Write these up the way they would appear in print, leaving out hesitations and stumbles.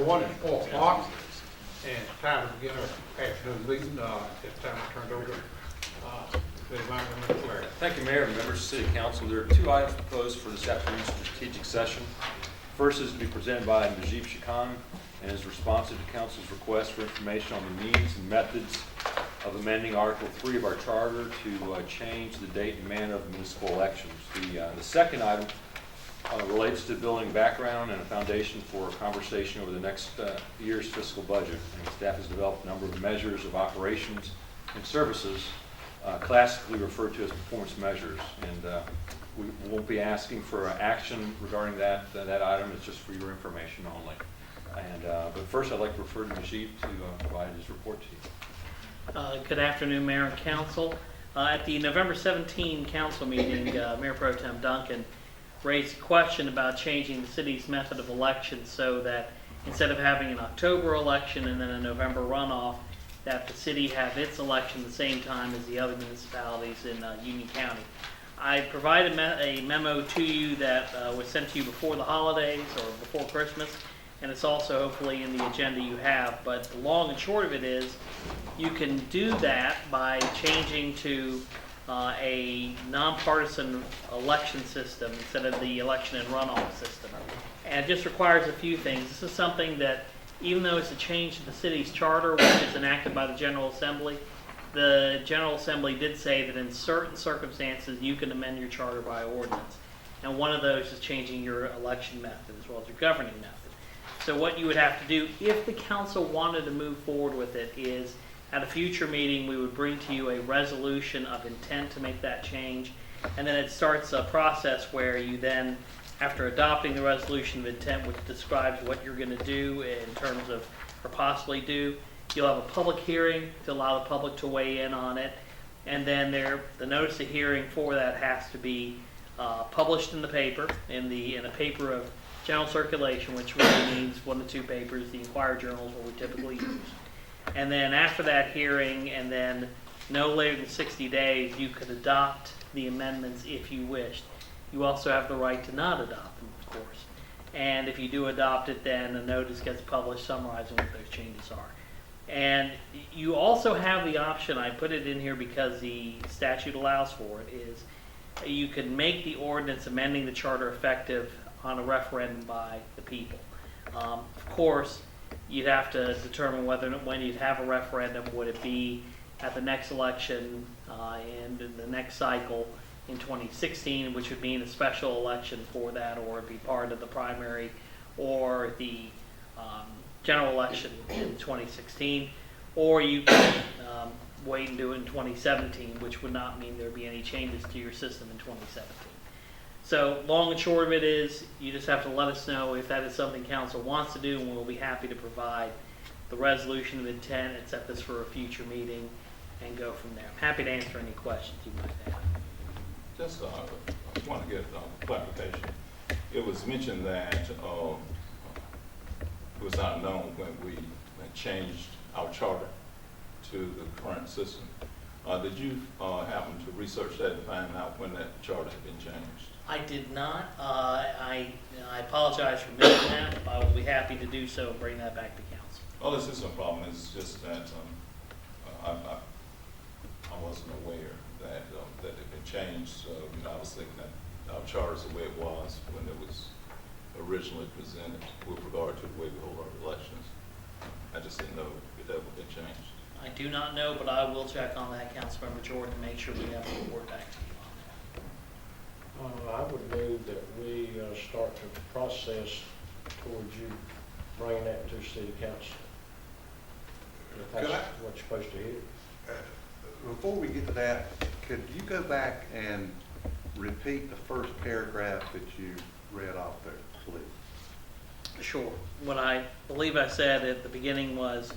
everyone. It's 4 o'clock, and time to begin our afternoon meeting. It's time to turn it over to Mr. Clary. Thank you, Mayor and members of City Council. There are 2 items proposed for this afternoon's strategic session. First is to be presented by Najib Shakan and is responsive to Council's request for information on the means and methods of amending Article 3 of our charter to change the date and manner of municipal elections. The second item relates to building background and a foundation for a conversation over the next year's fiscal budget. And staff has developed a number of measures of operations and services classically referred to as performance measures. And we won't be asking for action regarding that item. It's just for your information only. And but first, I'd like to refer to Najib to provide his report to you. Good afternoon, Mayor and Council. At the November 17 council meeting, Mayor Pro Tem Duncan raised a question about changing the city's method of election so that instead of having an October election and then a November runoff, that the city have its election the same time as the other municipalities in Union County. I provided a memo to you that was sent to you before the holidays or before Christmas, and it's also hopefully in the agenda you have. But the long and short of it is you can do that by changing to a nonpartisan election system instead of the election and runoff system. And it just requires a few things. This is something that, even though it's a change to the city's charter, which is enacted by the General Assembly, the General Assembly did say that in certain circumstances you can amend your charter by ordinance. And one of those is changing your election method as well as your governing method. So what you would have to do, if the council wanted to move forward with it, is at a future meeting we would bring to you a resolution of intent to make that change. And then it starts a process where you then, after adopting the resolution of intent, which describes what you're going to do in terms of, or possibly do, you'll have a public hearing to allow the public to weigh in on it. And then the notice of hearing for that has to be published in the paper, in a paper of general circulation, which really means 1 to 2 papers. The Inquirer Journal is what we typically use. And then after that hearing, and then no later than 60 days, you could adopt the amendments if you wished. You also have the right to not adopt them, of course. And if you do adopt it, then a notice gets published summarizing what those changes are. And you also have the option, I put it in here because the statute allows for it, is you can make the ordinance amending the charter effective on a referendum by the people. Of course, you'd have to determine when you'd have a referendum. Would it be at the next election and in the next cycle in 2016, which would mean a special election for that, or it'd be part of the primary or the general election in 2016, or you can wait and do it in 2017, which would not mean there'd be any changes to your system in 2017. So long and short of it is, you just have to let us know if that is something council wants to do, and we'll be happy to provide the resolution of intent and set this for a future meeting and go from there. I'm happy to answer any questions you might have. Just I want to get clarification. It was mentioned that it was not known when we changed our charter to the current system. Did you happen to research that and find out when that charter had been changed? I did not. I apologize for missing that. I will be happy to do so and bring that back to council. Oh, this is no problem. It's just that I wasn't aware that that it had been changed. So I was thinking that our charter is the way it was when it was originally presented with regard to the way we hold our elections. I just didn't know if that had been changed. I do not know, but I will check on that, Councilmember Jordan, to make sure we have a report back to you on that. I would move that we start the process towards you bringing that to City Council. If that's what you're supposed to hear. Before we get to that, could you go back and repeat the first paragraph that you read off there, please? Sure. What I believe I said at the beginning was,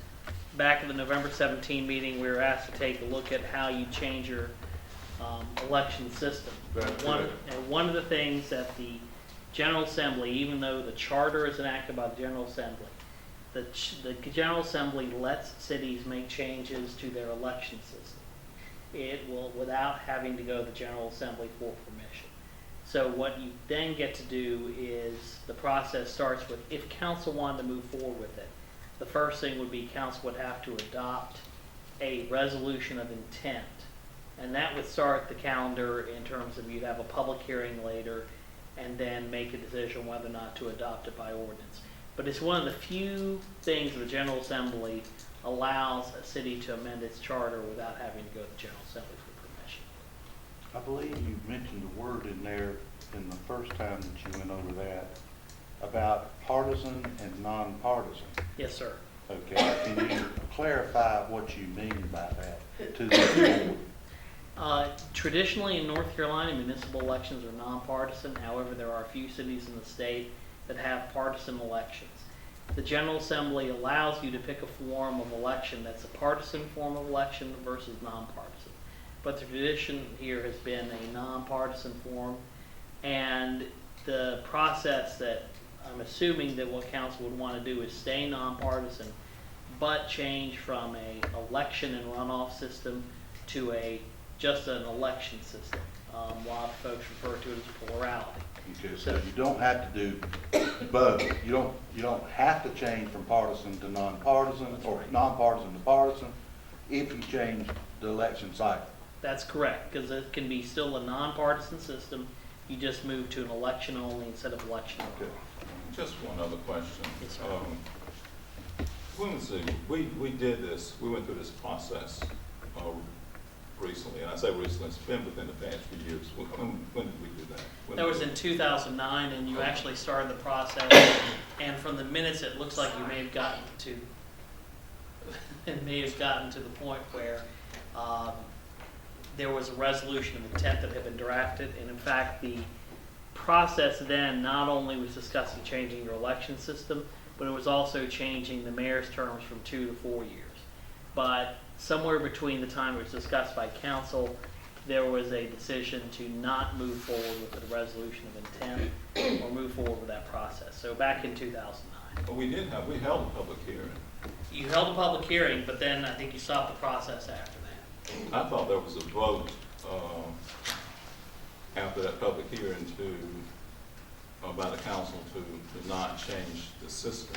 back in the November 17 meeting, we were asked to take a look at how you change your election system. One of the things that the General Assembly, even though the charter is enacted by the General Assembly, the General Assembly lets cities make changes to their election system. It will, without having to go to the General Assembly for permission. So what you then get to do is, the process starts with, if council wanted to move forward with it, the first thing would be council would have to adopt a resolution of intent. And that would start the calendar in terms of you'd have a public hearing later and then make a decision whether or not to adopt it by ordinance. But it's one of the few things the General Assembly allows a city to amend its charter without having to go to the General Assembly for permission. I believe you mentioned a word in there in the first time that you went over that about partisan and nonpartisan. Yes, sir. Okay, can you clarify what you mean by that to the board? Traditionally in North Carolina, municipal elections are nonpartisan. However, there are a few cities in the state that have partisan elections. The General Assembly allows you to pick a form of election that's a partisan form of election versus nonpartisan. But the tradition here has been a nonpartisan form, and the process that I'm assuming that what council would want to do is stay nonpartisan, but change from a election and runoff system to just an election system. A lot of folks refer to it as plurality. Okay, so you don't have to do both. You don't have to change from partisan to nonpartisan or nonpartisan to partisan if you change the election cycle. That's correct, because it can be still a nonpartisan system. You just move to an election only instead of election only. Okay. Just one other question. Yes, sir. When was we did this, we went through this process recently, and I say recently, it's been within the past few years. When did we do that? That was in 2009, and you actually started the process, and from the minutes, it looks like you may have gotten to, the point where there was a resolution of intent that had been drafted, and in fact, the process then not only was discussing changing your election system, but it was also changing the mayor's terms from 2 to 4 years. But somewhere between the time it was discussed by council, there was a decision to not move forward with the resolution of intent or move forward with that process. So back in 2009. But we held a public hearing. You held a public hearing, but then I think you stopped the process after that. I thought there was a vote after that public hearing by the council to not change the system.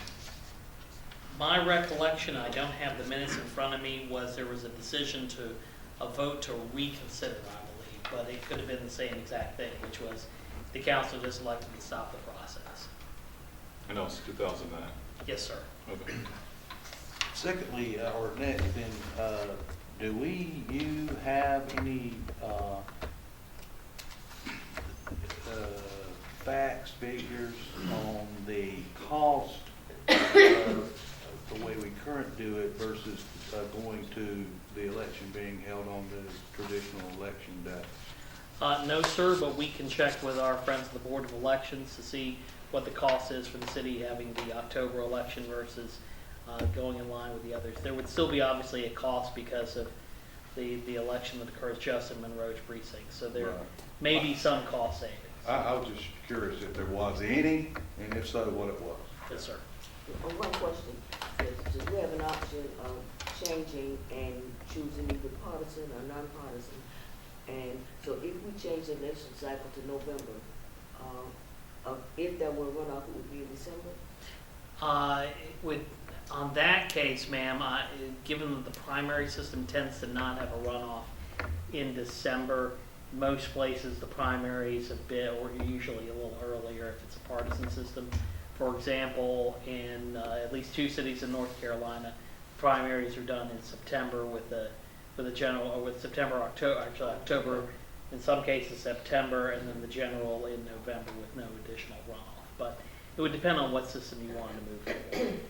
My recollection, I don't have the minutes in front of me, was there was a decision a vote to reconsider, I believe, but it could have been the same exact thing, which was the council just elected to stop the process. And that was 2009. Yes, sir. Okay. Secondly, or next, then, do you have any facts, figures on the cost of the way we currently do it versus going to the election being held on the traditional election day? No, sir, but we can check with our friends at the Board of Elections to see what the cost is for the city having the October election versus going in line with the others. There would still be obviously a cost because of the election that occurs just in Monroe's precinct, so there may be some cost savings. I was just curious if there was any, and if so, what it was. Yes, sir. One question, do we have an option of changing and choosing either partisan or nonpartisan? And so if we change the election cycle to November, if there were a runoff, it would be in December? On that case, ma'am, given that the primary system tends to not have a runoff in December, most places the primaries a bit, or usually a little earlier if it's a partisan system. For example, in at least 2 cities in North Carolina, primaries are done in September with the general, or with September, October, actually October, in some cases September, and then the general in November with no additional runoff. But it would depend on what system you wanted to move forward.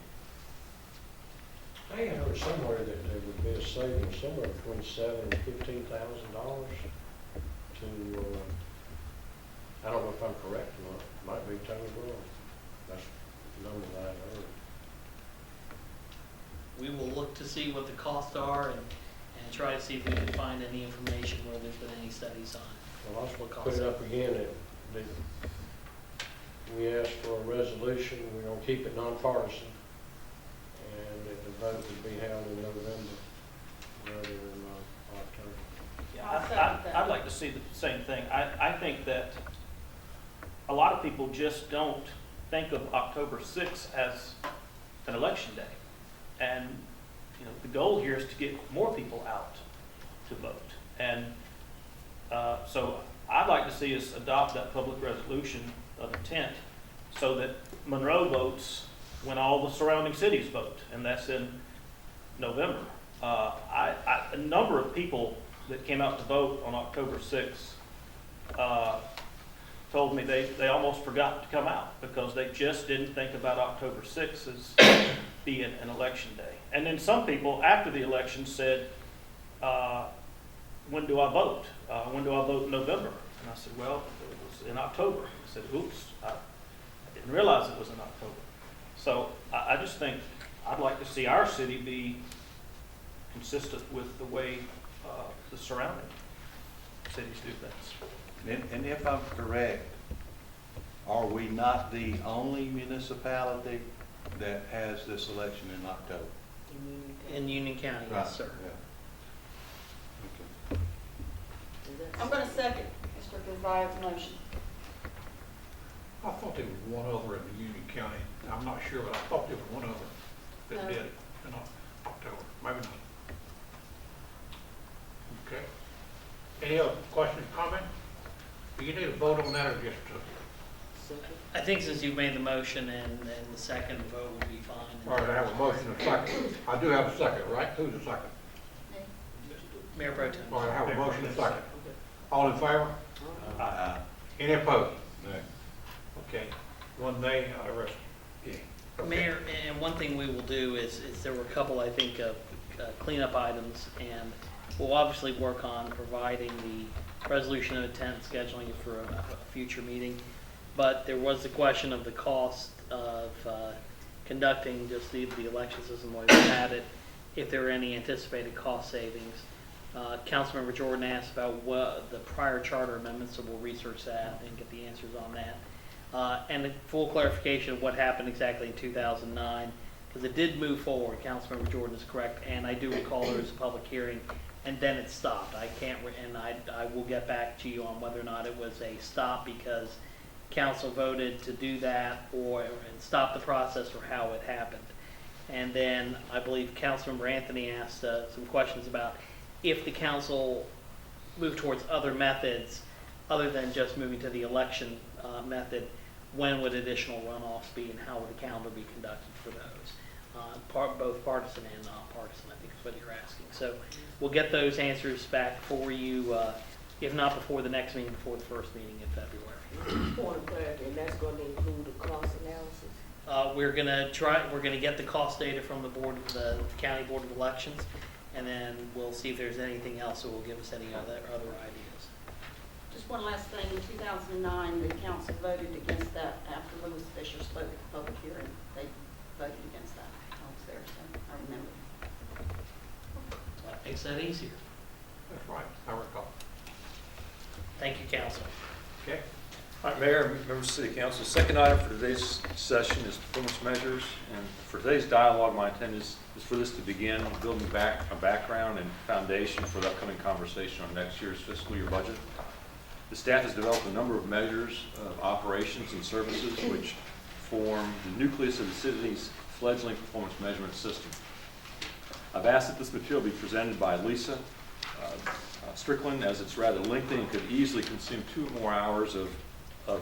I had heard somewhere that there would be a savings somewhere between $7,000 and $15,000 to, I don't know if I'm correct or not, might be totally wrong. That's the number that I heard. We will look to see what the costs are and try to see if we can find any information where there's been any studies on. Well, what I'll costs put it up again, we asked for a resolution, we're gonna keep it nonpartisan, and that the vote would be held in November rather than October. Yeah, I'd like to see the same thing. I think that a lot of people just don't think of October 6th as an election day. And, you know, the goal here is to get more people out to vote. And so I'd like to see us adopt that public resolution of intent so that Monroe votes when all the surrounding cities vote, and that's in November. A number of people that came out to vote on October 6th told me they almost forgot to come out because they just didn't think about October 6th as being an election day. And then some people after the election said, when do I vote? When do I vote in November? And I said, well, it was in October. I said, oops, I didn't realize it was in October. So I just think I'd like to see our city be consistent with the way the surrounding cities do things. And if I'm correct, are we not the only municipality that has this election in October? In Union County, yes, sir. Yeah. I'm gonna second Mr. Desires' motion. I thought there was one other in Union County. I'm not sure, but I thought there was one other that No. did it in October. Maybe not. Okay. Any other questions, comments? Do you need a vote on that or just Second. I think since you've made the motion and the second vote will be fine. all right, I have a motion and a second. I do have a second, right? Who's the second? Mayor Pro Tem. All right, I have a motion and a second. All in favor? Any opposed? Nay. Okay. One nay, the rest. Yeah. Okay. Mayor, and one thing we will do is there were a couple, I think, of cleanup items, and we'll obviously work on providing the resolution of intent, scheduling it for a future meeting. But there was the question of the cost of conducting just the election system the way we had it, if there were any anticipated cost savings. Councilmember Jordan asked about what the prior charter amendments, so we'll research that and get the answers on that. And a full clarification of what happened exactly in 2009, because it did move forward. Councilmember Jordan is correct, and I do recall there was a public hearing, and then it stopped. I can't, and I will get back to you on whether or not it was a stop because council voted to do that and stop the process, or how it happened. And then I believe Councilmember Anthony asked some questions about if the council moved towards other methods other than just moving to the election method, when would additional runoffs be and how would the calendar be conducted for those? Both partisan and nonpartisan, I think is what you're asking. So we'll get those answers back for you, if not before the next meeting, before the first meeting in February. Point of clarity, and that's gonna include the cost analysis? We're gonna get the cost data from the County Board of Elections, and then we'll see if there's anything else that will give us any other ideas. Just one last thing, in 2009, the council voted against that after Louis Fisher spoke at the public hearing. They voted against that. I was there, so I remember. That makes that easier. That's right, I recall. Thank you, Council. Okay. All right, Mayor, members of the City Council, second item for today's session is performance measures. And for today's dialogue, my intent is for this to begin building back a background and foundation for the upcoming conversation on next year's fiscal year budget. The staff has developed a number of measures of operations and services which form the nucleus of the city's fledgling performance measurement system. I've asked that this material be presented by Lisa Strickland, as it's rather lengthy and could easily consume 2 more hours of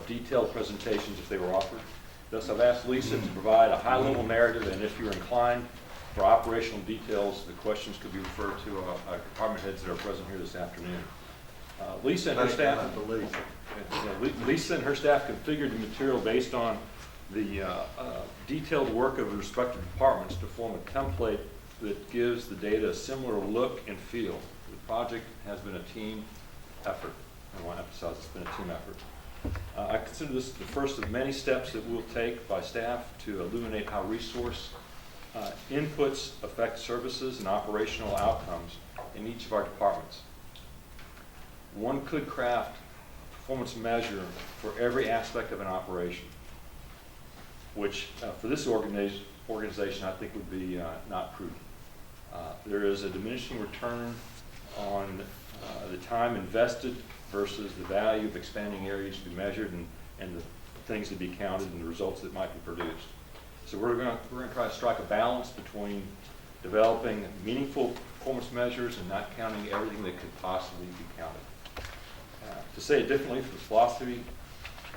detailed presentations if they were offered. Thus, I've asked Lisa to provide a high-level narrative, and if you're inclined for operational details, the questions could be referred to our department heads that are present here this afternoon. Lisa and her staff configured the material based on the detailed work of the respective departments to form a template that gives the data a similar look and feel. The project has been a team effort. I want to emphasize it's been a team effort. I consider this the first of many steps that we'll take by staff to illuminate how resource inputs affect services and operational outcomes in each of our departments. One could craft a performance measure for every aspect of an operation, which for this organization I think would be not prudent. There is a diminishing return on the time invested versus the value of expanding areas to be measured, and the things to be counted and the results that might be produced. So we're going to try to strike a balance between developing meaningful performance measures and not counting everything that could possibly be counted. To say it differently, for the philosophy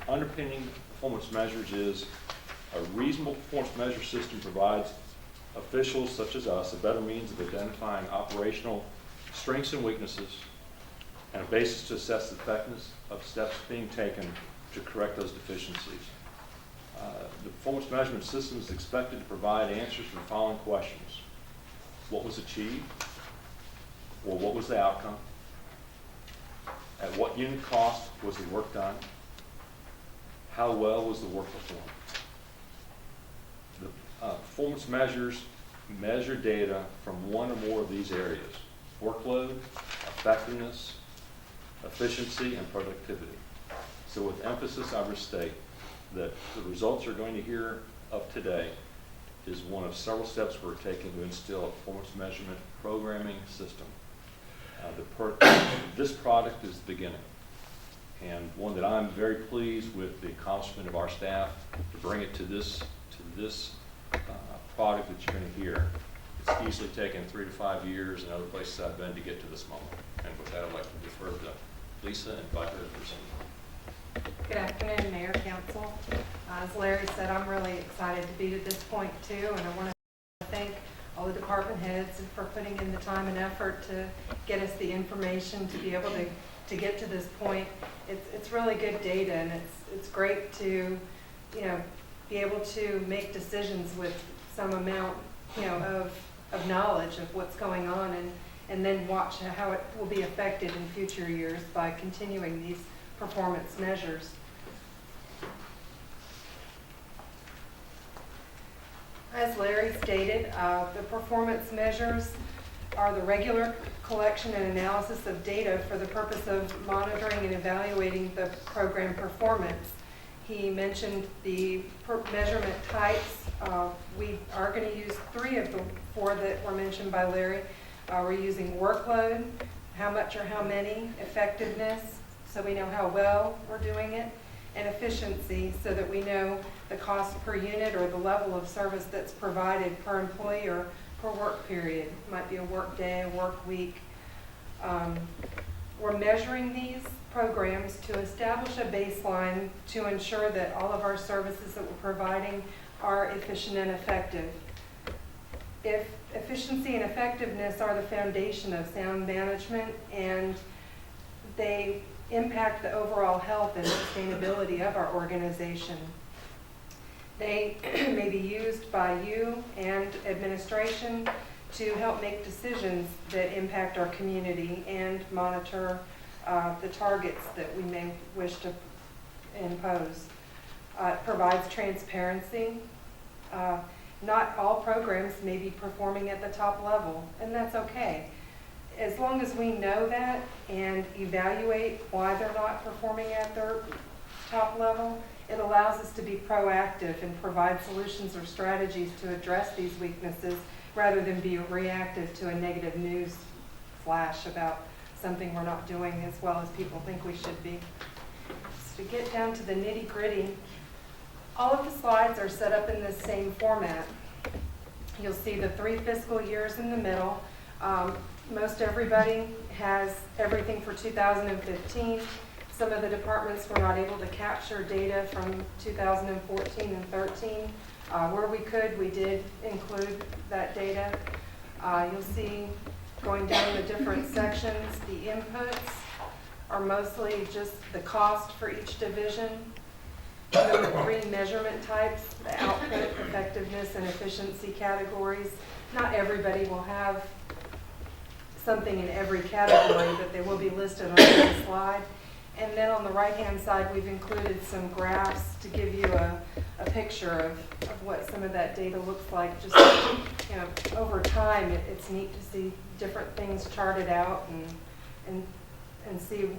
underpinning performance measures is a reasonable performance measure system provides officials such as us a better means of identifying operational strengths and weaknesses and a basis to assess the effectiveness of steps being taken to correct those deficiencies. The performance measurement system is expected to provide answers to the following questions. What was achieved? Or what was the outcome? At what unit cost was the work done? How well was the work performed? The performance measures measure data from one or more of these areas: workload, effectiveness, efficiency, and productivity. So with emphasis, I restate that the results you're going to hear of today is one of several steps we're taking to instill a performance measurement programming system. This product is the beginning, and one that I'm very pleased with the accomplishment of our staff to bring it to this product that you're going to hear. It's easily taken 3 to 5 years in other places I've been to get to this moment. And with that, I'd like to defer to Lisa and invite her to present. Good afternoon, Mayor, Council. As Larry said, I'm really excited to be at this point too, and I want to thank all the department heads for putting in the time and effort to get us the information to be able to get to this point. It's really good data, and it's great to, be able to make decisions with some amount, of knowledge of what's going on, and then watch how it will be affected in future years by continuing these performance measures. As Larry stated, the performance measures are the regular collection and analysis of data for the purpose of monitoring and evaluating the program performance. He mentioned the measurement types. We are going to use 3 of the 4 that were mentioned by Larry. We're using workload, how much or how many, effectiveness, so we know how well we're doing it, and efficiency, so that we know the cost per unit or the level of service that's provided per employee or per work period. It might be a work day, a work week. We're measuring these programs to establish a baseline to ensure that all of our services that we're providing are efficient and effective. If efficiency and effectiveness are the foundation of sound management, and they impact the overall health and sustainability of our organization. They may be used by you and administration to help make decisions that impact our community and monitor the targets that we may wish to impose. It provides transparency. Not all programs may be performing at the top level, and that's okay. As long as we know that and evaluate why they're not performing at their top level, it allows us to be proactive and provide solutions or strategies to address these weaknesses rather than be reactive to a negative news flash about something we're not doing as well as people think we should be. So to get down to the nitty-gritty, all of the slides are set up in the same format. You'll see the 3 fiscal years in the middle. Most everybody has everything for 2015. Some of the departments were not able to capture data from 2014 and 13. Where we could, we did include that data. You'll see going down the different sections, the inputs are mostly just the cost for each division. The 3 measurement types, the output, effectiveness, and efficiency categories. Not everybody will have something in every category, but they will be listed on the slide. And then on the right-hand side, we've included some graphs to give you a picture of what some of that data looks like. Just over time, it's neat to see different things charted out and see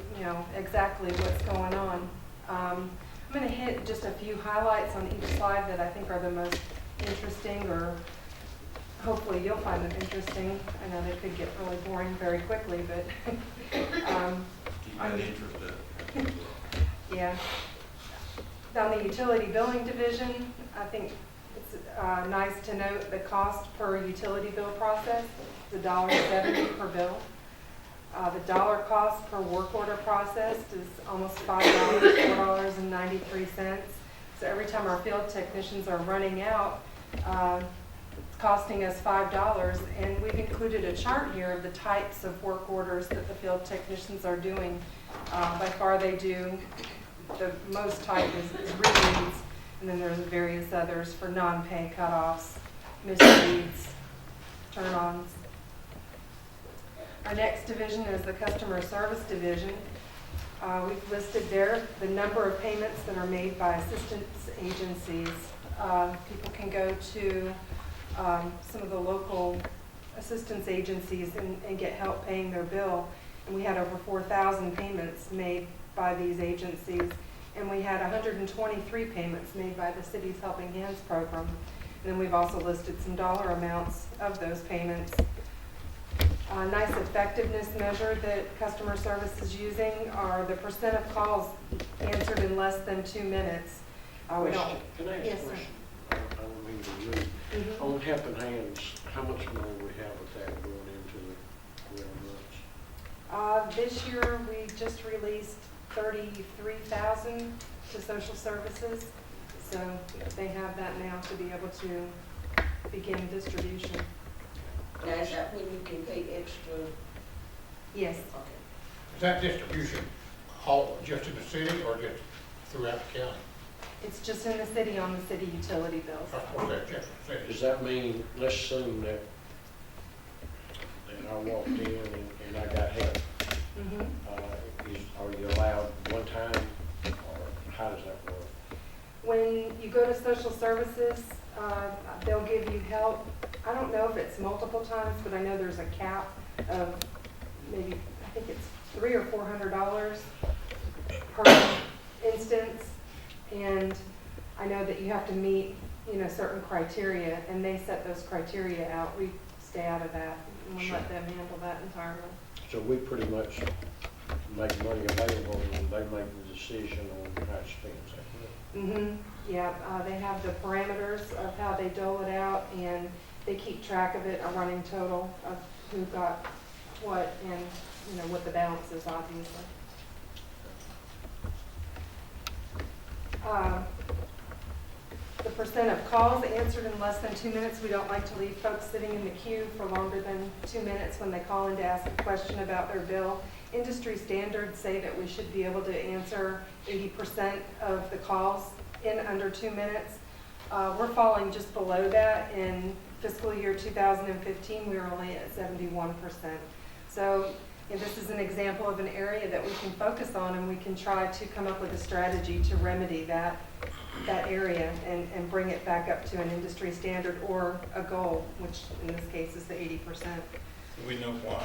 exactly what's going on. I'm going to hit just a few highlights on each slide that I think are the most interesting, or hopefully you'll find them interesting. I know they could get really boring very quickly, but yeah. On the utility billing division, I think it's nice to note the cost per utility bill process is $1.70 per bill. The dollar cost per work order processed is almost $5, $4.93. So every time our field technicians are running out, it's costing us $5. And we've included a chart here of the types of work orders that the field technicians are doing. By far they do, the most type is reads, and then there's various others for non-pay cutoffs, misreads, turn-ons. Our next division is the customer service division. We've listed there the number of payments that are made by assistance agencies. People can go to some of the local assistance agencies and get help paying their bill. And we had over 4,000 payments made by these agencies. And we had 123 payments made by the city's Helping Hands program. And then we've also listed some dollar amounts of those payments. A nice effectiveness measure that customer service is using are the percent of calls answered in less than 2 minutes. We don't. Can I ask Yes, a sir. question? I don't mean to be rude. On Helping Hands, how much more we have with that going into the months? This year, we just released 33,000 to social services. So they have that now to be able to begin distribution. Now, is that when you can pay extra? Yes. Okay. Is that distribution all just in the city or just throughout the county? It's just in the city on the city utility bills. Of course, that's just the city. Does that mean, let's assume that I walked in and I got help. Are you allowed one time, or how does that work? When you go to social services, they'll give you help. I don't know if it's multiple times, but I know there's a cap of maybe, I think it's $300 or $400 per instance. And I know that you have to meet, certain criteria, and they set those criteria out. We stay out of that, and we let them handle that entirely. So we pretty much make money available and they make the decision on how to spend it. Yeah, they have the parameters of how they dole it out, and they keep track of it, a running total of who got what, and what the balance is, obviously. The percent of calls answered in less than 2 minutes. We don't like to leave folks sitting in the queue for longer than 2 minutes when they call in to ask a question about their bill. Industry standards say that we should be able to answer 80% of the calls in under 2 minutes. We're falling just below that. In fiscal year 2015, we were only at 71%. So this is an example of an area that we can focus on, and we can try to come up with a strategy to remedy that area and bring it back up to an industry standard or a goal, which in this case is the 80%. Do we know why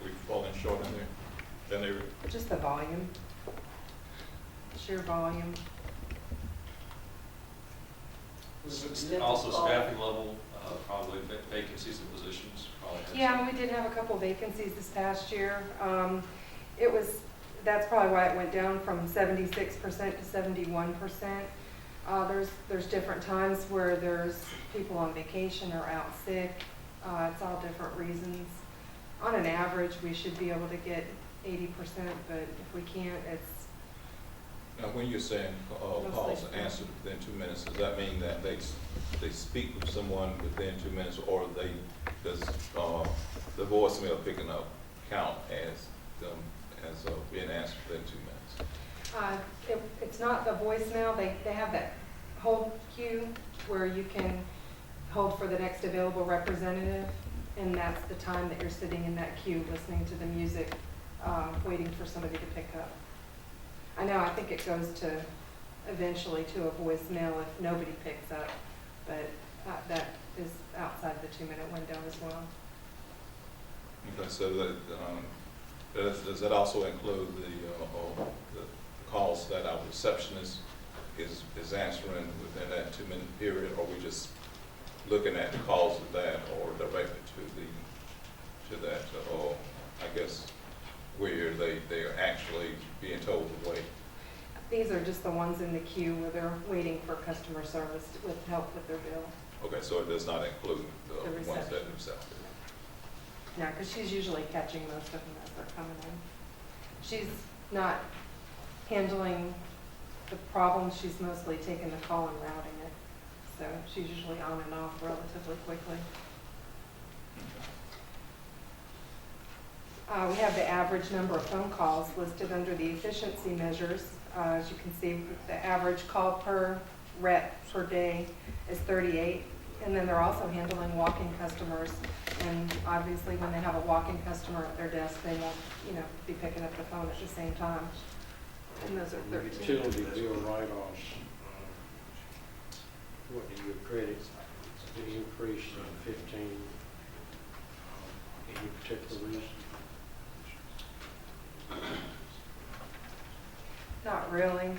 we've fallen short in there? Just the volume, sheer volume. Also staffing level, probably vacancies in positions. Probably has Yeah, some. we did have a couple vacancies this past year. That's probably why it went down from 76% to 71%. There's different times where there's people on vacation or out sick. It's all different reasons. On an average, we should be able to get 80%, but if we can't, it's Now, when you're saying calls answered within 2 minutes, does that mean that they speak with someone within 2 minutes, or does the voicemail picking up count as them being answered within 2 minutes? It's not the voicemail. They have that hold queue where you can hold for the next available representative, and that's the time that you're sitting in that queue listening to the music, waiting for somebody to pick up. I think it goes to eventually to a voicemail if nobody picks up, but that is outside the 2-minute window as well. Okay, so does that also include the calls that our receptionist is answering within that 2-minute period, or are we just looking at the calls of that, or directed to that, I guess, where they are actually being told to wait? These are just the ones in the queue where they're waiting for customer service with help with their bill. Okay, so it does not include the The ones that reception. themselves? No, because she's usually catching most of them as they're coming in. She's not handling the problem, she's mostly taking the call and routing it. So she's usually on and off relatively quickly. We have the average number of phone calls listed under the efficiency measures. As you can see, the average call per rep per day is 38. And then they're also handling walk-in customers. And obviously, when they have a walk-in customer at their desk, they won't, be picking up the phone at the same time. And those are 13. Utility bill write-offs, what do you credit the increase in 15? Any particular reason? Not really.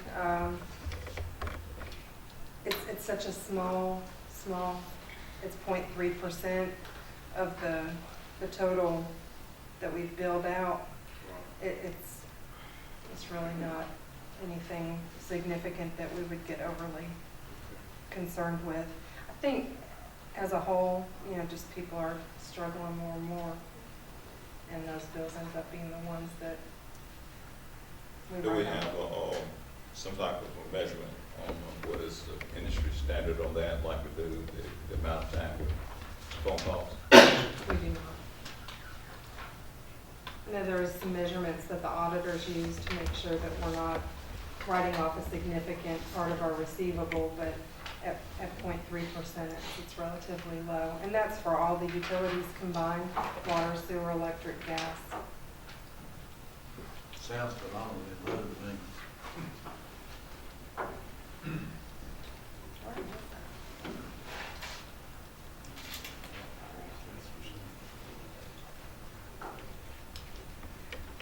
It's such a small, it's 0.3% of the total that we've billed out. It's really not anything significant that we would get overly concerned with. I think as a whole, just people are struggling more and more, and those bills end up being the ones that Do we run out. have some type of a measurement on what is the industry standard on that, like we do the amount of time with phone calls? We do not. No, there is some measurements that the auditors use to make sure that we're not writing off a significant part of our receivable, but at 0.3%, it's relatively low. And that's for all the utilities combined, water, sewer, electric, gas. Sounds phenomenally low to me.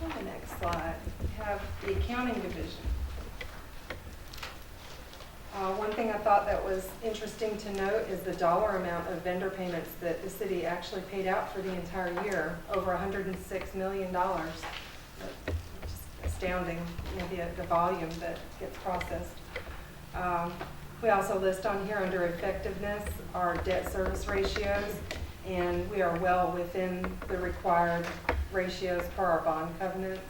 On the next slide, we have the accounting division. One thing I thought that was interesting to note is the dollar amount of vendor payments that the city actually paid out for the entire year, over $106 million. Just astounding, the volume that gets processed. We also list on here under effectiveness our debt service ratios, and we are well within the required ratios per our bond covenants.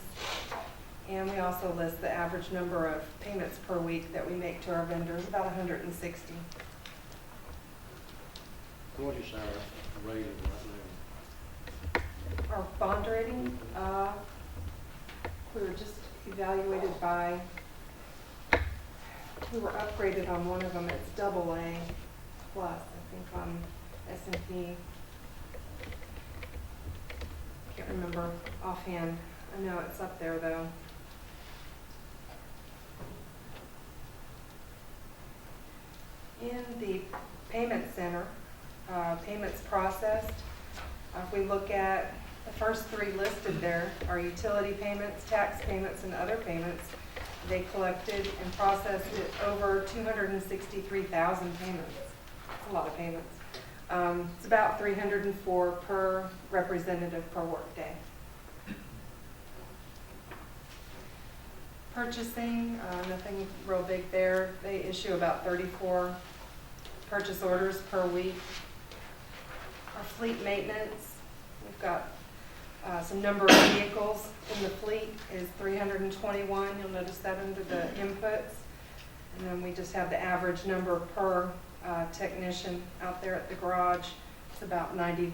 And we also list the average number of payments per week that we make to our vendors, about 160. What is our rating right Our bond rating, we were just evaluated by, we were upgraded on one of them, it's AA plus, I think on S&P. Can't remember offhand. I know it's up there though. In the payment center, payments processed, if we look at the first three listed there, are utility payments, tax payments, and other payments. They collected and processed over 263,000 payments. That's a lot of payments. It's about 304 per representative per workday. Purchasing, nothing real big there. They issue about 34 purchase orders per week. Our fleet maintenance, we've got some number of vehicles in the fleet is 321. You'll notice that under the inputs. And then we just have the average number per technician out there at the garage. It's about 91.7.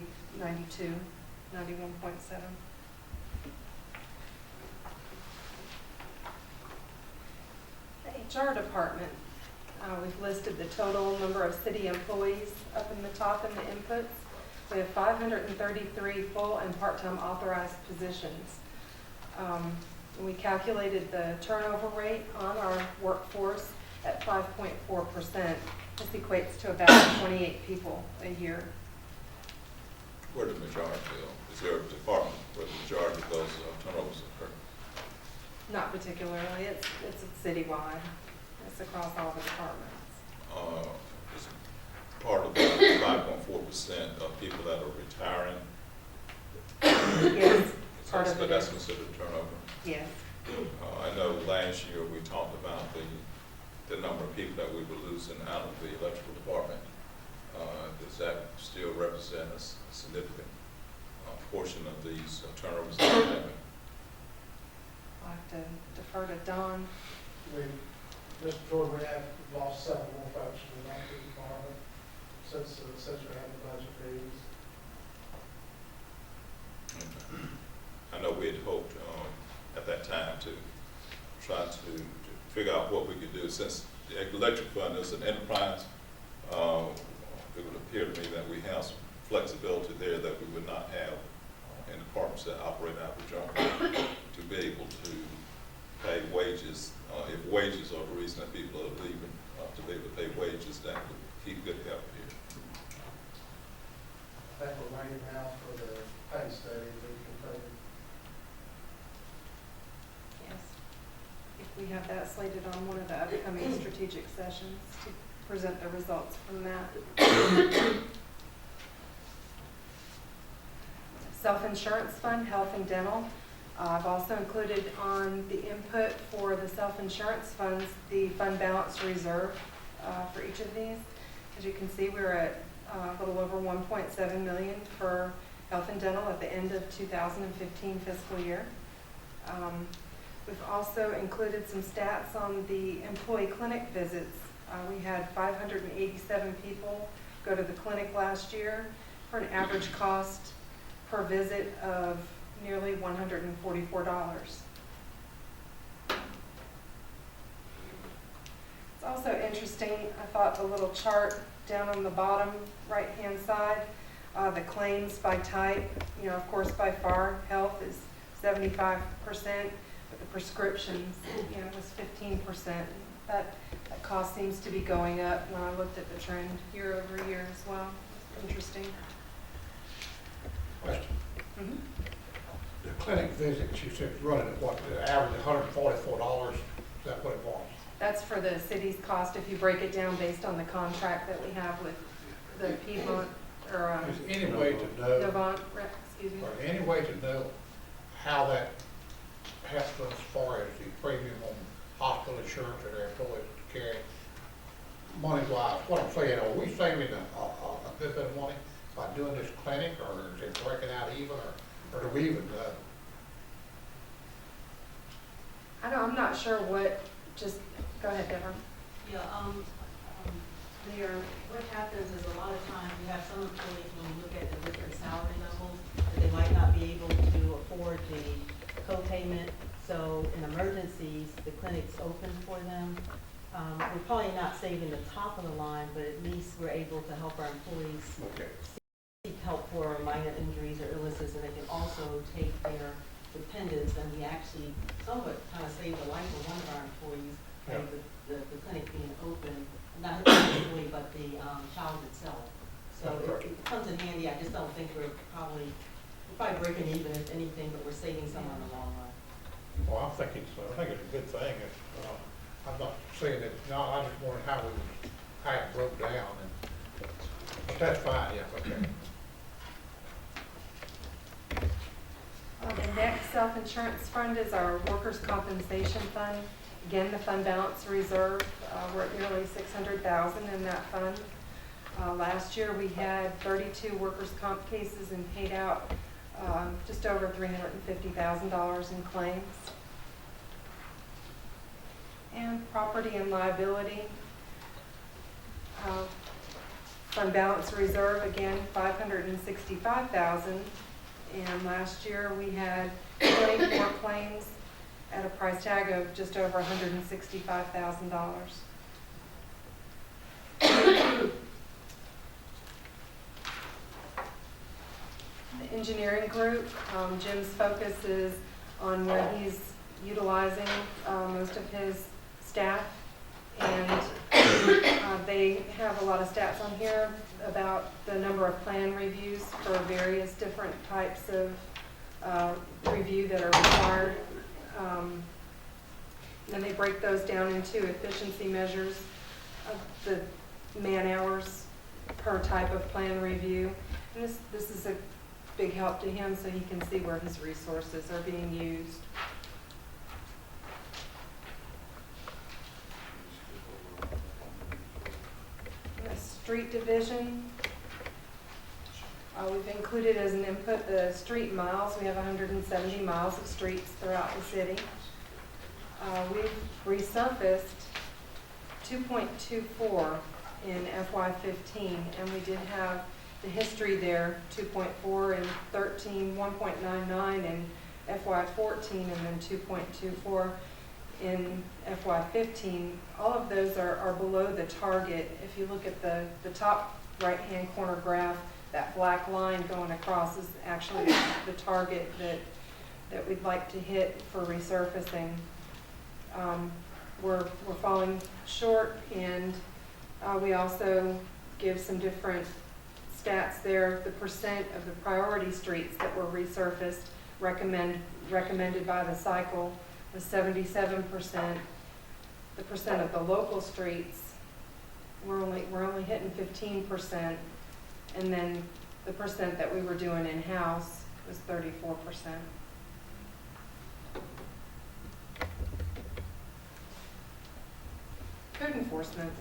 The HR department, we've listed the total number of city employees up in the top in the inputs. We have 533 full and part-time authorized positions. We calculated the turnover rate on our workforce at 5.4%. This equates to about 28 people a year. Where the majority go? Is there a department where the majority of those turnovers occur? Not particularly. It's citywide. It's across all the departments. Is part of the 5.4% of people that are retiring? Yes, part of it That's is. considered turnover? Yes. I know last year we talked about the number of people that we were losing out of the electrical department. Does that still represent a significant portion of these turnovers that we're having? I'll have to defer to Don. Mr. Jordan, we have lost several more folks in the electric department since we had the budget meetings. I know we had hoped at that time to try to figure out what we could do. Since the electric fund is an enterprise, it would appear to me that we have some flexibility there that we would not have in departments that operate out of the joint to be able to pay wages. If wages are the reason that people are leaving, to be able to pay wages, that would keep good health here. I think we're waiting now for the pay study to be completed. Yes. If we have that slated on one of the upcoming strategic sessions to present the results from that. Self-insurance fund, health and dental. I've also included on the input for the self-insurance funds, the fund balance reserve for each of these. As you can see, we're at a little over 1.7 million for health and dental at the end of 2015 fiscal year. We've also included some stats on the employee clinic visits. We had 587 people go to the clinic last year for an average cost per visit of nearly $144. It's also interesting, I thought the little chart down on the bottom right-hand side, the claims by type, of course, by far, health is 75%, but the prescriptions, was 15%. That cost seems to be going up when I looked at the trend year over year as well. It's interesting. Question. Mm-hmm. The clinic visits, you said running at what, the average $144, is that what it was? That's for the city's cost if you break it down based on the contract that we have with the Piedmont, or Is there any way to know, Novant, excuse me. or any way to know how that helps us as far as the premium on hospital insurance or their employees to carry money-wise? What I'm saying, are we saving a good bit of money by doing this clinic, or is it working out even, or do we even know? I'm not sure what, just, go ahead, Deborah. Yeah, Mayor, what happens is a lot of times you have some employees, when you look at the different salary levels, that they might not be able to afford the co-payment. So in emergencies, the clinic's open for them. We're probably not saving the top of the line, but at least we're able to help our employees seek help for minor injuries or illnesses, and they can also take their dependents, and we actually somewhat kind of saved the life of one of our employees by the clinic being open, not the employee, but the child itself. So it comes in handy. I just don't think we're probably breaking even, if anything, but we're saving some in the long run. Well, I'm thinking so. I think it's a good thing. I'm not saying that, no, I just wondered how it broke down, but that's fine, yes, okay. The next self-insurance fund is our workers' compensation fund. Again, the fund balance reserve, we're at nearly $600,000 in that fund. Last year we had 32 workers' comp cases and paid out just over $350,000 in claims. And property and liability. Fund balance reserve, again, $565,000. And last year we had 24 claims at a price tag of just over $165,000. The engineering group, Jim's focus is on where he's utilizing most of his staff, and they have a lot of stats on here about the number of plan reviews for various different types of review that are required. And they break those down into efficiency measures of the man hours per type of plan review. And this is a big help to him so he can see where his resources are being used. street division. We've included as an input the street miles. We have 170 miles of streets throughout the city. We've resurfaced 2.24 in FY15, and we did have the history there, 2.4 in 13, 1.99 in FY14, and then 2.24 in FY15. All of those are below the target. If you look at the top right-hand corner graph, that black line going across is actually the target that we'd like to hit for resurfacing. We're falling short, and we also give some different stats there. The percent of the priority streets that were resurfaced recommended by the cycle was 77%. The percent of the local streets, we're only hitting 15%, and then the percent that we were doing in-house was 34%. Code enforcement.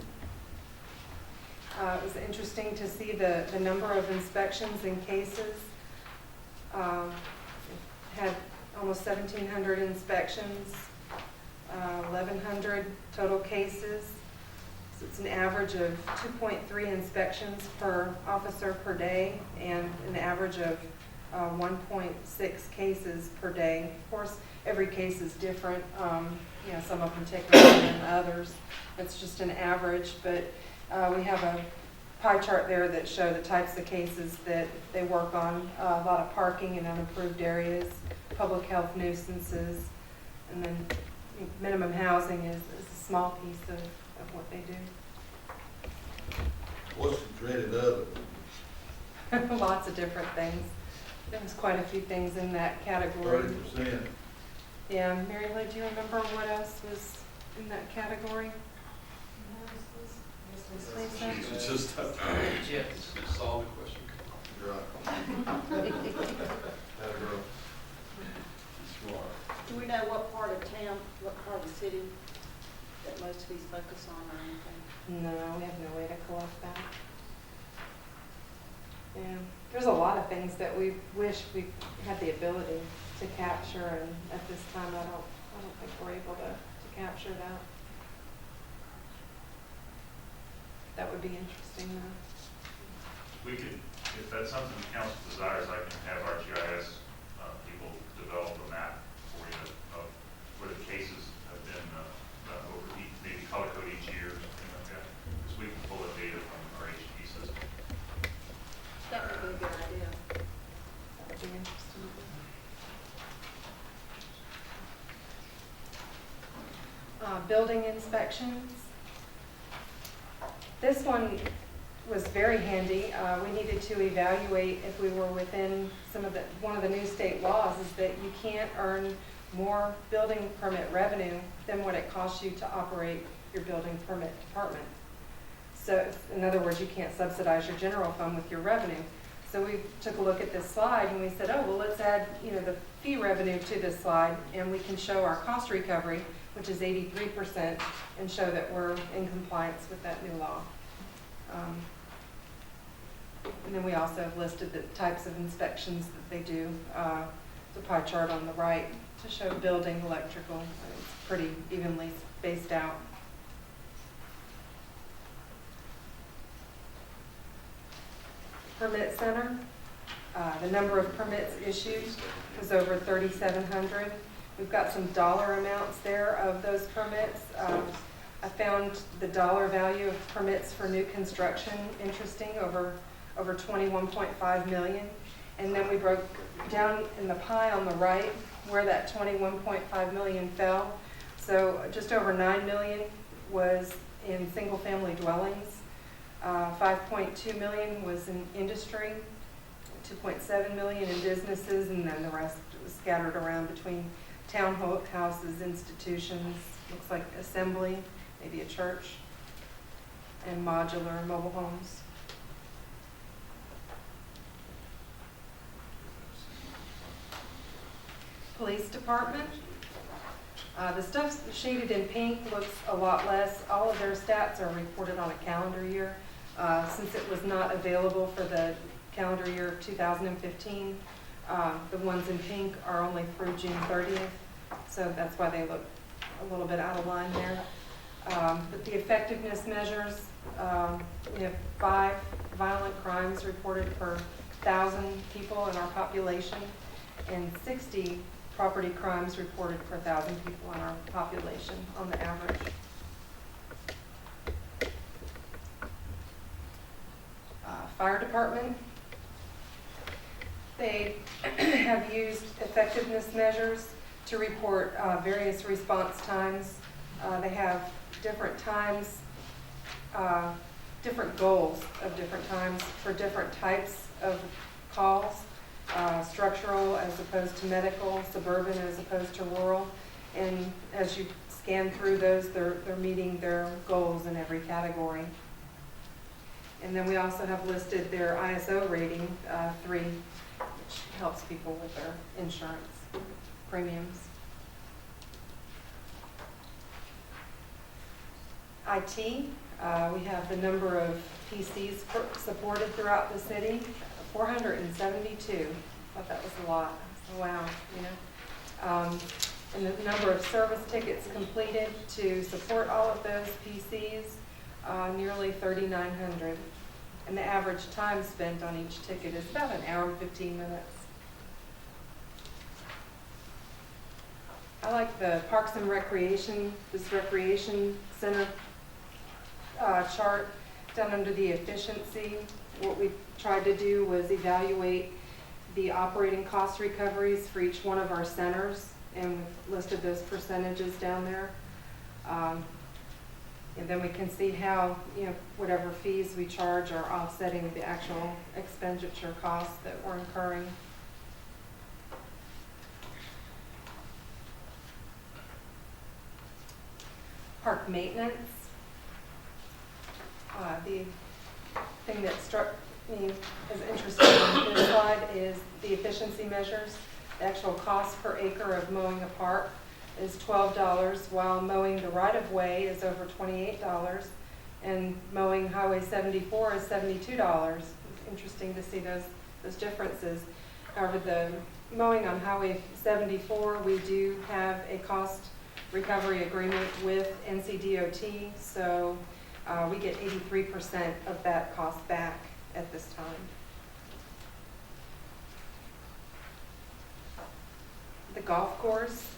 It was interesting to see the number of inspections and cases. Had almost 1,700 inspections, 1,100 total cases. So it's an average of 2.3 inspections per officer per day, and an average of 1.6 cases per day. Of course, every case is different. Some of them take longer than others. It's just an average, but we have a pie chart there that show the types of cases that they work on. A lot of parking in unimproved areas, public health nuisances, and then minimum housing is a small piece of what they do. What's the dreaded other? Lots of different things. There's quite a few things in that category. 30%. Yeah, Mary Lou, do you remember what else was in that category? Lisa? It's just tough. Yes, solve the question. You're right. That girl. Do we know what part of town, what part of the city that most of these focus on or anything? No, we have no way to collect that. Yeah, there's a lot of things that we wish we had the ability to capture, and at this time, I don't think we're able to capture that. That would be interesting, though. We could, if that's something the council desires, I can have our GIS people develop a map for you of where the cases have been over maybe color code each year or something like that. Because we can pull the data from our HP system. That would be a good idea. That would be interesting. Building inspections. This one was very handy. We needed to evaluate if we were within one of the new state laws is that you can't earn more building permit revenue than what it costs you to operate your building permit department. So in other words, you can't subsidize your general fund with your revenue. So we took a look at this slide and we said, oh, well, let's add the fee revenue to this slide, and we can show our cost recovery, which is 83%, and show that we're in compliance with that new law. And then we also have listed the types of inspections that they do. The pie chart on the right to show building, electrical. It's pretty evenly spaced out. Permit center. The number of permits issued was over 3,700. We've got some dollar amounts there of those permits. I found the dollar value of permits for new construction interesting, over 21.5 million. And then we broke down in the pie on the right where that 21.5 million fell. So just over 9 million was in single family dwellings. 5.2 million was in industry, 2.7 million in businesses, and then the rest was scattered around between townhouses, institutions, looks like assembly, maybe a church, and modular mobile homes. Police department. The stuff shaded in pink looks a lot less. All of their stats are reported on a calendar year. Since it was not available for the calendar year of 2015, the ones in pink are only through June 30th, so that's why they look a little bit out of line there. But the effectiveness measures, we have 5 violent crimes reported per 1,000 people in our population, and 60 property crimes reported per 1,000 people in our population on the average. Fire department, they have used effectiveness measures to report various response times. They have different times, different goals of different times for different types of calls, structural as opposed to medical, suburban as opposed to rural. And as you scan through those, they're meeting their goals in every category. And then we also have listed their ISO rating, 3, which helps people with their insurance premiums. IT, we have the number of PCs supported throughout the city, 472. I thought that was a lot. So wow, you know. And the number of service tickets completed to support all of those PCs, nearly 3,900. And the average time spent on each ticket is about 1 hour and 15 minutes. I like the Parks and Recreation, this recreation center chart down under the efficiency. What we tried to do was evaluate the operating cost recoveries for each one of our centers, and we've listed those percentages down there. And then we can see how, you know, whatever fees we charge are offsetting the actual expenditure costs that we're incurring. Park maintenance. The thing that struck me as interesting on this slide is the efficiency measures. The actual cost per acre of mowing a park is $12, while mowing the right-of-way is over $28, and mowing Highway 74 is $72. It's interesting to see those differences. However, the mowing on Highway 74, we do have a cost recovery agreement with NCDOT, so we get 83% of that cost back at this time. The golf course,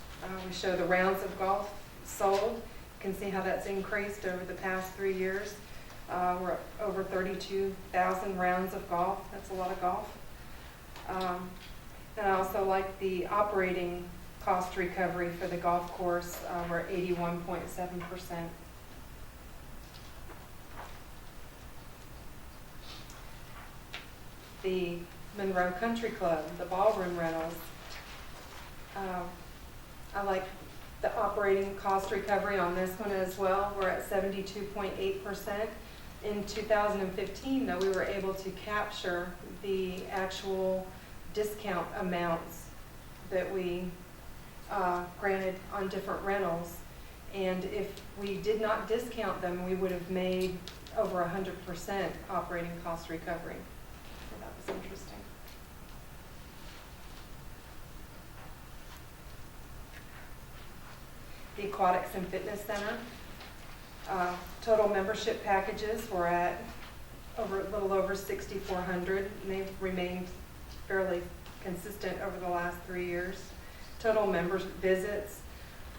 we show the rounds of golf sold. You can see how that's increased over the past 3 years. We're at over 32,000 rounds of golf. That's a lot of golf. And I also like the operating cost recovery for the golf course. We're at 81.7%. The Monroe Country Club, the ballroom rentals. I like the operating cost recovery on this one as well. We're at 72.8%. In 2015, though, we were able to capture the actual discount amounts that we granted on different rentals. And if we did not discount them, we would have made over 100% operating cost recovery. So that was interesting. The Aquatics and Fitness Center. Total membership packages were at a little over 6,400, and they've remained fairly consistent over the last 3 years. Total members visits,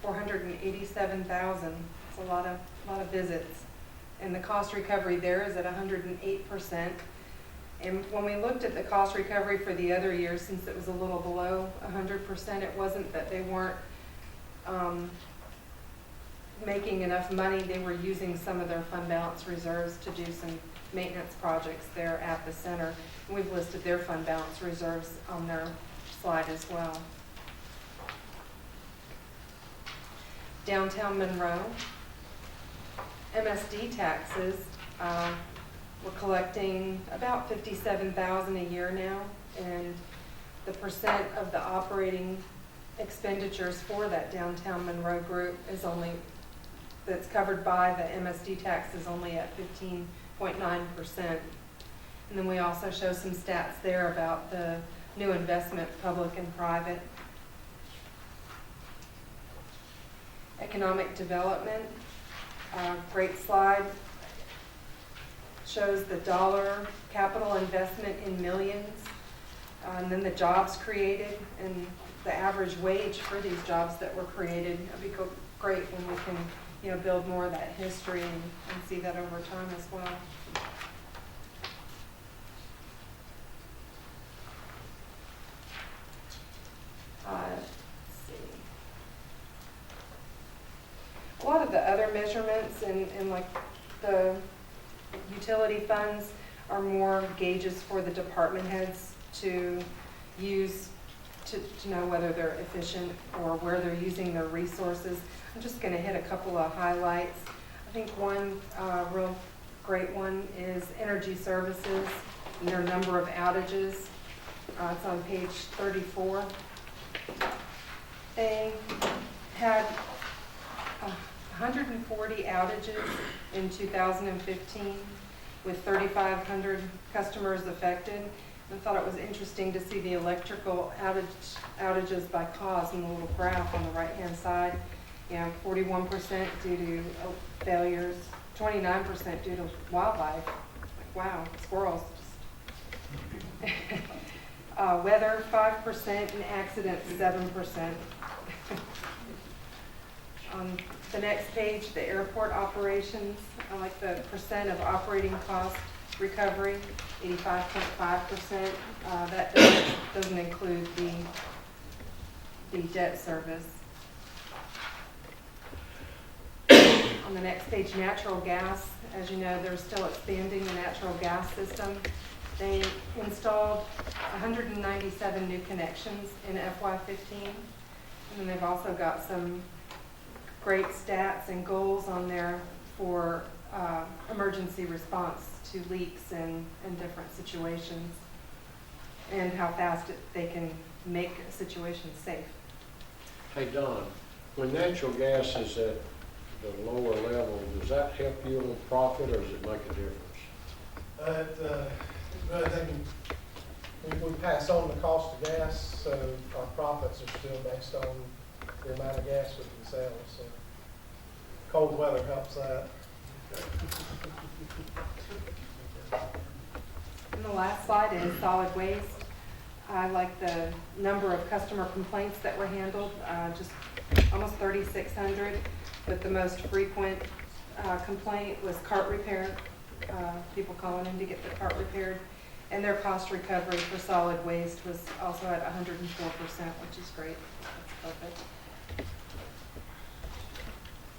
487,000. It's a lot of visits, and the cost recovery there is at 108%. And when we looked at the cost recovery for the other years, since it was a little below 100%, it wasn't that they weren't making enough money. They were using some of their fund balance reserves to do some maintenance projects there at the center. And we've listed their fund balance reserves on their slide as well. Downtown Monroe, MSD taxes, we're collecting about $57,000 a year now, and the percent of the operating expenditures for that downtown Monroe group is only, that's covered by the MSD tax, is only at 0.9%. And then we also show some stats there about the new investment, public and private. Economic development, great slide. Shows the dollar capital investment in millions, and then the jobs created and the average wage for these jobs that were created. It'd be great when we can, build more of that history and see that over time as well. Let's see. A lot of the other measurements in like the utility funds are more gauges for the department heads to use to know whether they're efficient or where they're using their resources. I'm just going to hit a couple of highlights. I think one real great one is energy services and their number of outages. It's on page 34. They had 140 outages in 2015 with 3,500 customers affected. I thought it was interesting to see the electrical outages by cause in the little graph on the right-hand side. 41% due to failures, 29% due to wildlife. Wow, squirrels. Weather, 5%, and accidents, 7%. On the next page, the airport operations, I like the percent of operating cost recovery, 85.5%. That doesn't include the debt service. On the next page, natural gas. As you know, they're still expanding the natural gas system. They installed 197 new connections in FY15. And then they've also got some great stats and goals on there for emergency response to leaks and different situations, and how fast they can make a situation safe. Hey, Don, when natural gas is at the lower level, does that help you on profit, or does it make a difference? We pass on the cost of gas, so our profits are still based on the amount of gas we can sell. So cold weather helps that. And the last slide is solid waste. I like the number of customer complaints that were handled, just almost 3,600, but the most frequent complaint was cart repair, people calling in to get their cart repaired, and their cost recovery for solid waste was also at 104%, which is great. That's perfect.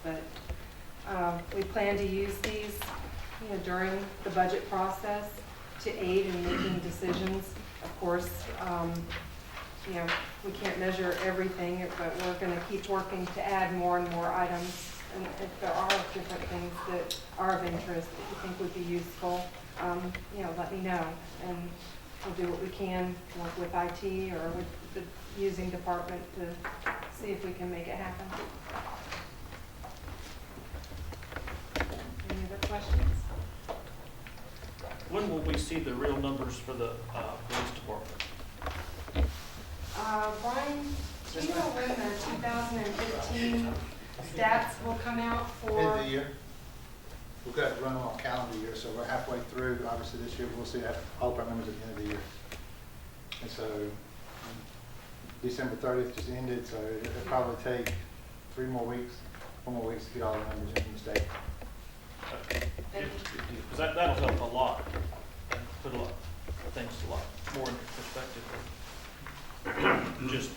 But we plan to use these during the budget process to aid in making decisions. Of course, we can't measure everything, but we're going to keep working to add more and more items. And if there are different things that are of interest that you think would be useful, let me know. And we'll do what we can, work with IT or with the using department to see if we can make it happen. Any other questions? When will we see the real numbers for the police department? Brian, do you know when the 2015 stats will come out for? End of the year. We've got to run on a calendar year, so we're halfway through. Obviously, this year we'll see all of our numbers at the end of the year. And so December 30th just ended, so it'll probably take 4 more weeks to get all the numbers in from the state. Because that'll help a lot, and put a lot things a lot more into perspective than just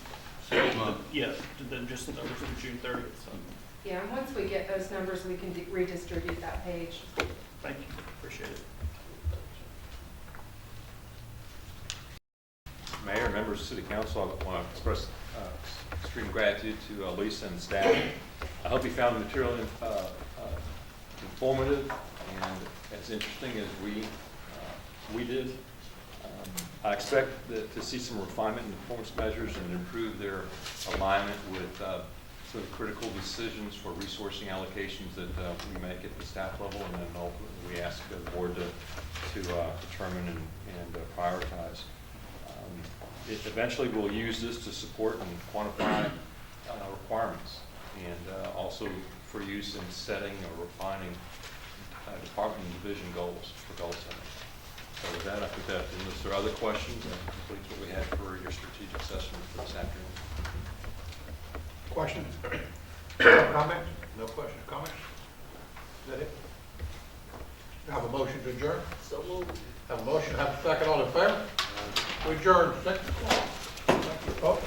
than just the numbers of June 30th. So. Yeah, and once we get those numbers, we can redistribute that page. Thank you, appreciate it. Mayor, members of City Council, I want to express extreme gratitude to Lisa and staff. I hope you found the material informative and as interesting as we did. I expect to see some refinement in performance measures and improve their alignment with So the critical decisions for resourcing allocations that we make at the staff level, and then ultimately we ask the board to determine and prioritize. Eventually, we'll use this to support and quantify requirements, and also for use in setting or refining department and division goals for goal setting. So with that, I put that, unless there are other questions, that completes what we had for your strategic session for this afternoon. Questions? Comments? No questions, comments? Is that it? Have a motion to adjourn? So moved. Have a motion, have a second, all in favor? We adjourn 6 o'clock. Thank you, folks.